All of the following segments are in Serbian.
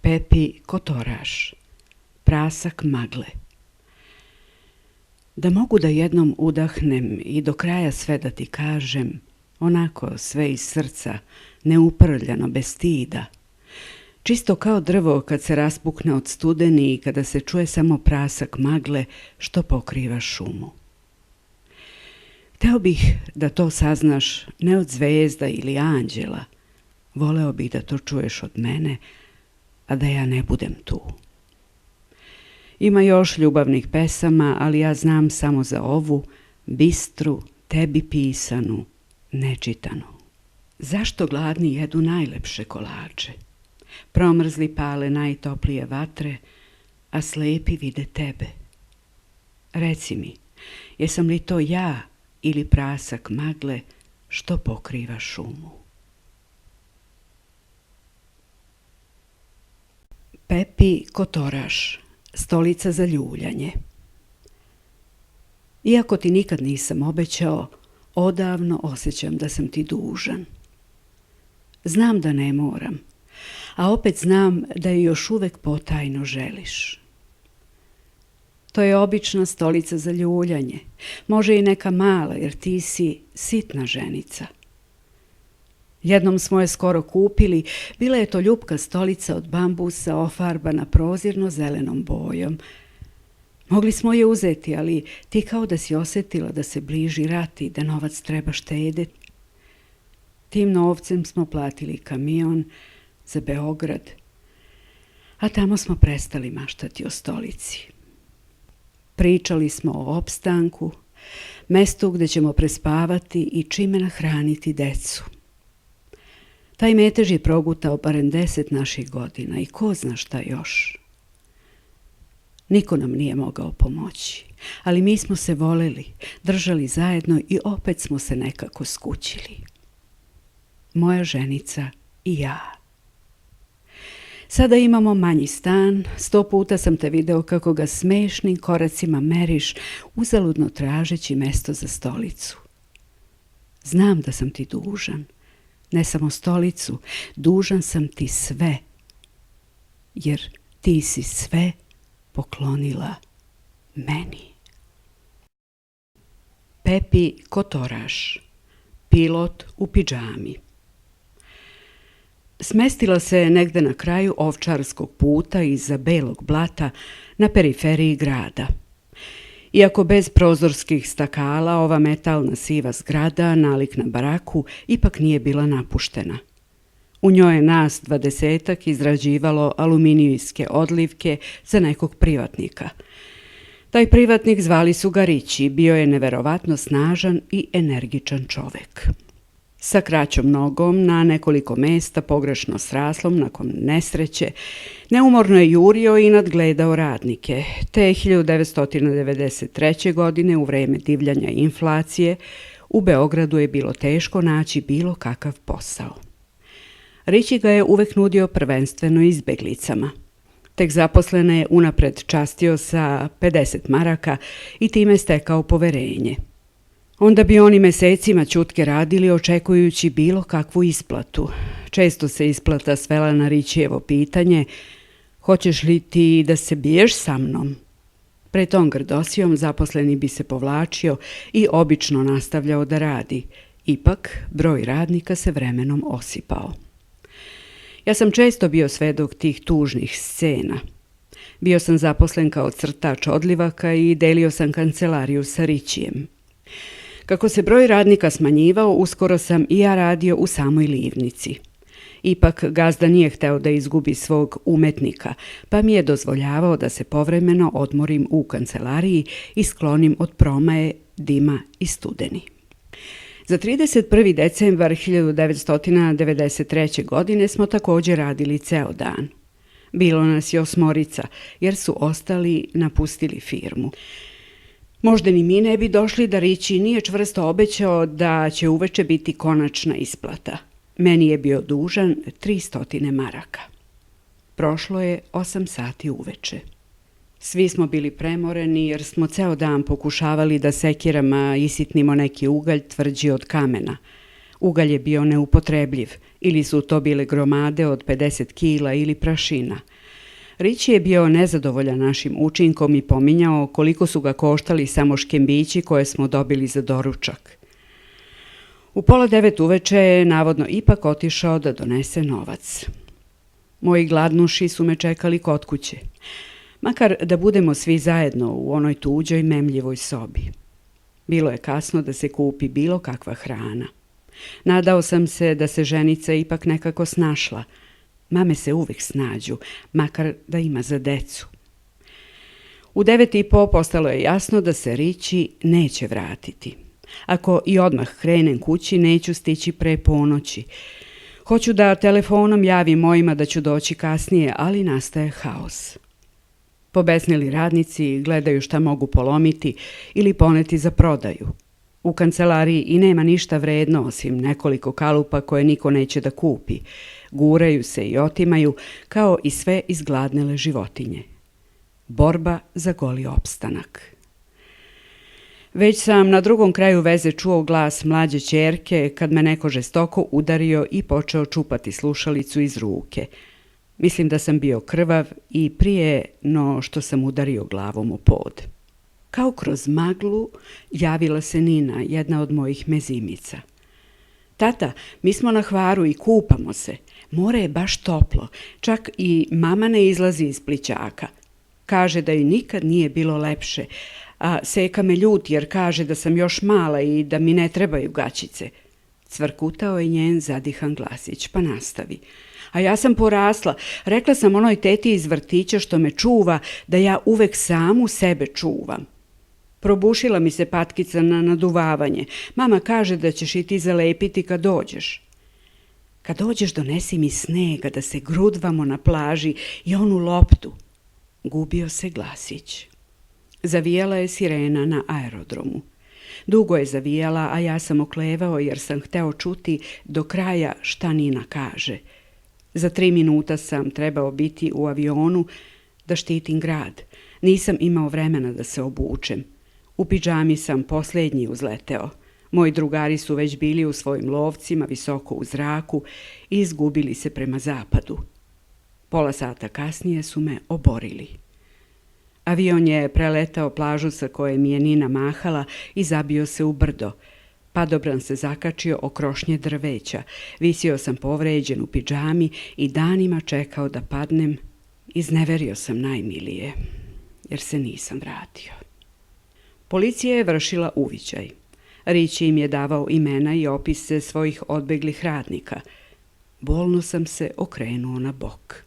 Pepi Kotoraš, prasak magle. Da mogu da jednom udahnem i do kraja sve da ti kažem, onako sve iz srca, neuprljano, bez stida. Čisto kao drvo kad se raspukne od studeni i kada se čuje samo prasak magle što pokriva šumu. Hteo bih da to saznaš ne od zvezda ili anđela, voleo bih da to čuješ od mene, a da ja ne budem tu. Ima još ljubavnih pesama, ali ja znam samo za ovu, bistru, tebi pisanu, nečitanu. Zašto gladni jedu najlepše kolače? Promrzli pale najtoplije vatre, a slepi vide tebe. Reci mi, jesam li to ja ili prasak magle što pokriva šumu? Pepi Kotoraš, stolica za ljuljanje. Iako ti nikad nisam obećao, odavno osjećam da sam ti dužan. Znam da ne moram, a opet znam da je još uvek potajno želiš. To je obična stolica za ljuljanje, može i neka mala jer ti si sitna ženica. Jednom smo je skoro kupili, bila je to ljupka stolica od bambusa ofarbana prozirno zelenom bojom. Mogli smo je uzeti, ali ti kao da si osjetila da se bliži rat i da novac treba štedeti. Tim novcem smo platili kamion za Beograd, a tamo smo prestali maštati o stolici. Pričali smo o opstanku, mestu gde ćemo prespavati i čime nahraniti decu. Taj metež je progutao barem 10 naših godina i ko zna šta još. Niko nam nije mogao pomoći, ali mi smo se voleli, držali zajedno i opet smo se nekako skućili. Moja ženica i ja. Sada imamo manji stan, 100 puta sam te video kako ga smešnim koracima meriš, uzaludno tražeći mesto za stolicu. Znam da sam ti dužan, ne samo stolicu, dužan sam ti sve, jer ti si sve poklonila meni. Pepi Kotoraš, pilot u pidžami. Smestila se negde na kraju ovčarskog puta iza belog blata na periferiji grada. Iako bez prozorskih stakala, ova metalna siva zgrada, nalik na baraku, ipak nije bila napuštena. U njoj je nas 20-ak izrađivalo aluminijske odlivke za nekog privatnika. Taj privatnik zvali su ga Rići, bio je neverovatno snažan i energičan čovek. Sa kraćom nogom, na nekoliko mesta pogrešno sraslom nakon nesreće, neumorno je jurio i nadgledao radnike, te 1993. godine u vreme divljanja inflacije u Beogradu je bilo teško naći bilo kakav posao. Rići ga je uvek nudio prvenstveno izbeglicama. Tek zaposlene je unapred častio sa 50 maraka i time stekao poverenje. Onda bi oni mesecima ćutke radili očekujući bilo kakvu isplatu. Često se isplata svela na Rićijevo pitanje: hoćeš li ti da se biješ sa mnom? Pred tom grdosijom zaposleni bi se povlačio i obično nastavljao da radi. Ipak, broj radnika se vremenom osipao. Ja sam često bio svedok tih tužnih scena. Bio sam zaposlen kao crtač odlivaka i delio sam kancelariju sa Rićijem. Kako se broj radnika smanjivao, uskoro sam i ja radio u samoj livnici. Ipak gazda nije hteo da izgubi svog umetnika, pa mi je dozvoljavao da se povremeno odmorim u kancelariji i sklonim od promaje, dima i studeni. Za 31. decembar 1993. godine smo također radili ceo dan. Bilo nas je 8, jer su ostali napustili firmu. Možda ni mi ne bi došli da Rići nije čvrsto obećao da će uveče biti konačna isplata. Meni je bio dužan 300 maraka. Prošlo je 8 sati uveče. Svi smo bili premoreni jer smo ceo dan pokušavali da sekirama isitnimo neki ugalj tvrđi od kamena. Ugalj je bio neupotrebljiv, ili su to bile gromade od 50 kila ili prašina. Rići je bio nezadovoljan našim učinkom i pominjao koliko su ga koštali samo škembići koje smo dobili za doručak. U 8:30 uveče je navodno ipak otišao da donese novac. Moji gladnuši su me čekali kod kuće, makar da budemo svi zajedno u onoj tuđoj memljivoj sobi. Bilo je kasno da se kupi bilo kakva hrana. Nadao sam se da se ženica ipak nekako snašla. Mame se uvijek snađu, makar da ima za decu. U 9:30 postalo je jasno da se Rići neće vratiti. Ako i odmah krenem kući, neću stići pre ponoći. Hoću da telefonom javim mojima da ću doći kasnije, ali nastaje haos. Pobesnili radnici gledaju šta mogu polomiti ili poneti za prodaju. U kancelariji i nema ništa vredno osim nekoliko kalupa koje niko neće da kupi. Guraju se i otimaju kao i sve izgladnele životinje. Borba za goli opstanak. Već sam na drugom kraju veze čuo glas mlađe ćerke kad me neko žestoko udario i počeo čupati slušalicu iz ruke. Mislim da sam bio krvav i prije no što sam udario glavom o pod. Kao kroz maglu javila se Nina, jedna od mojih mezimica. Tata, mi smo na Hvaru i kupamo se. More je baš toplo, čak i mama ne izlazi iz plićaka. Kaže da joj nikad nije bilo lepše, a Seka me ljuti jer kaže da sam još mala i da mi ne trebaju gaćice. Cvrkutao je njen zadihan glasić, pa nastavi. A ja sam porasla, rekla sam onoj teti iz vrtića što me čuva da ja uvek samu sebe čuvam. Probušila mi se patkica na naduvavanje. Mama kaže da ćeš i ti zalepiti kad dođeš. Kad dođeš donesi mi snega da se grudvamo na plaži i onu loptu. Gubio se glasić. Zavijala je sirena na aerodromu. Dugo je zavijala, a ja sam oklevao jer sam hteo čuti do kraja šta Nina kaže. Za 3 minuta sam trebao biti u avionu da štitim grad. Nisam imao vremena da se obučem. U pidžami sam posljednji uzleteo. Moji drugari su već bili u svojim lovcima visoko u zraku i izgubili se prema zapadu. Pola sata kasnije su me oborili. Avion je preletao plažu sa koje mi je Nina mahala i zabio se u brdo. Padobran se zakačio o krošnje drveća. Visio sam povređen u pidžami i danima čekao da padnem. Izneverio sam najmilije, jer se nisam vratio. Policija je vršila uviđaj. Rići im je davao imena i opise svojih odbeglih radnika. Bolno sam se okrenuo na bok.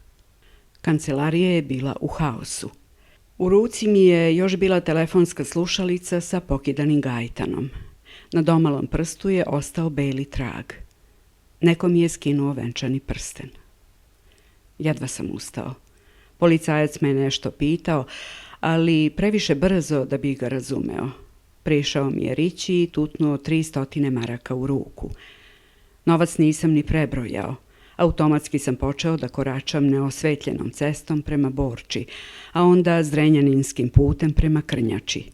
Kancelarija je bila u haosu. U ruci mi je još bila telefonska slušalica sa pokidanim gajtanom. Na domalom prstu je ostao beli trag. Neko mi je skinuo venčani prsten. Jedva sam ustao. Policajac me nešto pitao, ali previše brzo da bi ga razumeo. Prišao mi je Rići i tutnuo 300 maraka u ruku. Novac nisam ni prebrojao. Automatski sam počeo da koračam neosvetljenom cestom prema Borči, a onda Zrenjaninskim putem prema Krnjači.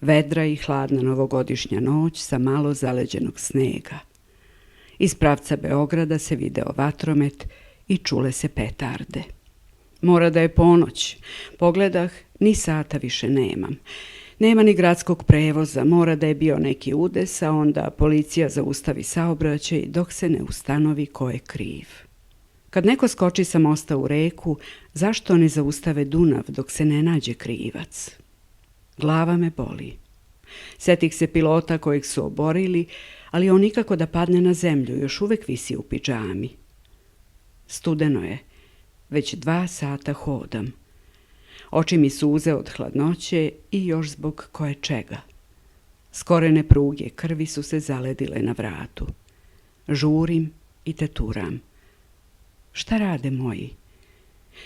Vedra i hladna novogodišnja noć sa malo zaleđenog snega. Iz pravca Beograda se video vatromet i čule se petarde. Mora da je ponoć. Pogledah, ni sata više nemam. Nema ni gradskog prevoza, mora da je bio neki udes, a onda policija zaustavi saobraćaj dok se ne ustanovi ko je kriv. Kad neko skoči sa mosta u reku, zašto ne zaustave Dunav dok se ne nađe krivac? Glava me boli. Setih se pilota kojeg su oborili, ali on nikako da padne na zemlju, još uvek visi u pidžami. Studeno je. Već 2 sata hodam. Oči mi suze od hladnoće i još zbog koje čega. Skorene pruge krvi su se zaledile na vratu. Žurim i teturam. Šta rade moji?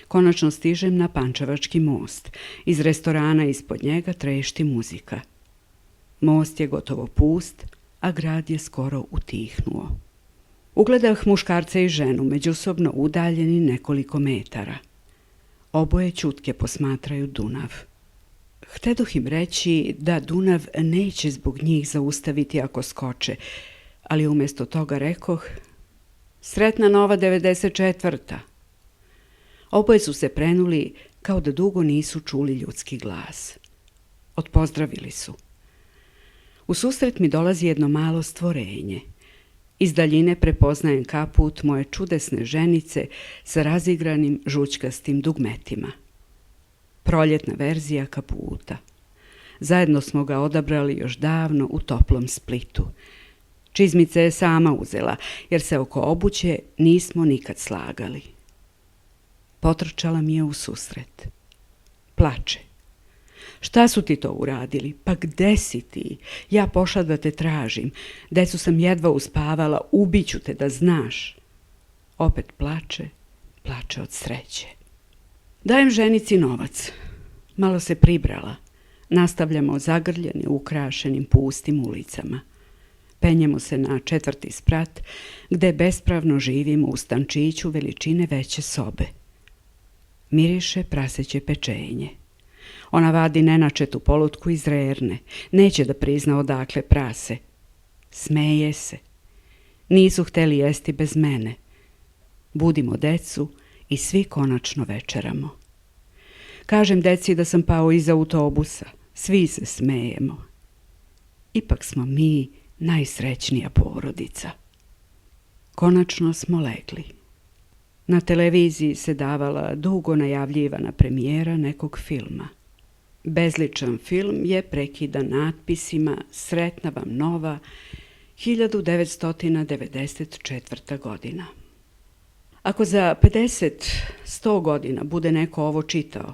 Konačno stižem na Pančevački most. Iz restorana ispod njega trešti muzika. Most je gotovo pust, a grad je skoro utihnuo. Ugledah muškarca i ženu, međusobno udaljeni nekoliko metara. Oboje ćutke posmatraju Dunav. Htedoh im reći da Dunav neće zbog njih zaustaviti ako skoče, ali umjesto toga rekoh: Sretna nova 94. Oboje su se prenuli kao da dugo nisu čuli ljudski glas. Odpozdravili su. U susret mi dolazi jedno malo stvorenje. Iz daljine prepoznajem kaput moje čudesne ženice sa razigranim žućkastim dugmetima. Proljetna verzija kaputa. Zajedno smo ga odabrali još davno u toplom Splitu. Čizmice je sama uzela, jer se oko obuće nismo nikad slagali. Potrčala mi je u susret. Plače. Šta su ti to uradili? Pa gde si ti? Ja pošla da te tražim. Decu sam jedva uspavala, ubiću te da znaš. Opet plače, plače od sreće. Dajem ženici novac. Malo se pribrala. Nastavljamo zagrljeni ukrašenim pustim ulicama. Penjemo se na 4. sprat, gde bespravno živimo u stančiću veličine veće sobe. Miriše praseće pečenje. Ona vadi nenačetu polutku iz rerne. Neće da prizna odakle prase. Smeje se. Nisu hteli jesti bez mene. Budimo decu i svi konačno večeramo. Kažem deci da sam pao iza autobusa. Svi se smejemo. Ipak smo mi najsrećnija porodica. Konačno smo legli. Na televiziji se davala dugo najavljivana premijera nekog filma. Bezličan film je prekidan natpisima Sretna vam nova 1994. godina. Ako za 50-100 godina bude neko ovo čitao,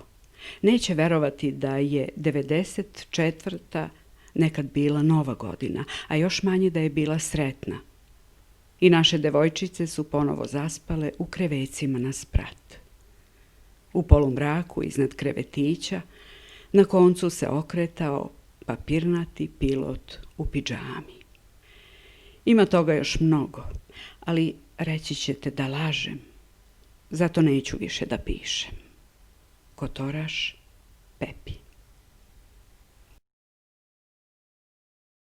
neće verovati da je 94. nekad bila nova godina, a još manje da je bila sretna. I naše devojčice su ponovo zaspale u krevecima na sprat. U polumraku iznad krevetića na koncu se okretao papirnati pilot u pidžami. Ima toga još mnogo, ali reći ćete da lažem. Zato neću više da pišem. Kotoraš Pepi.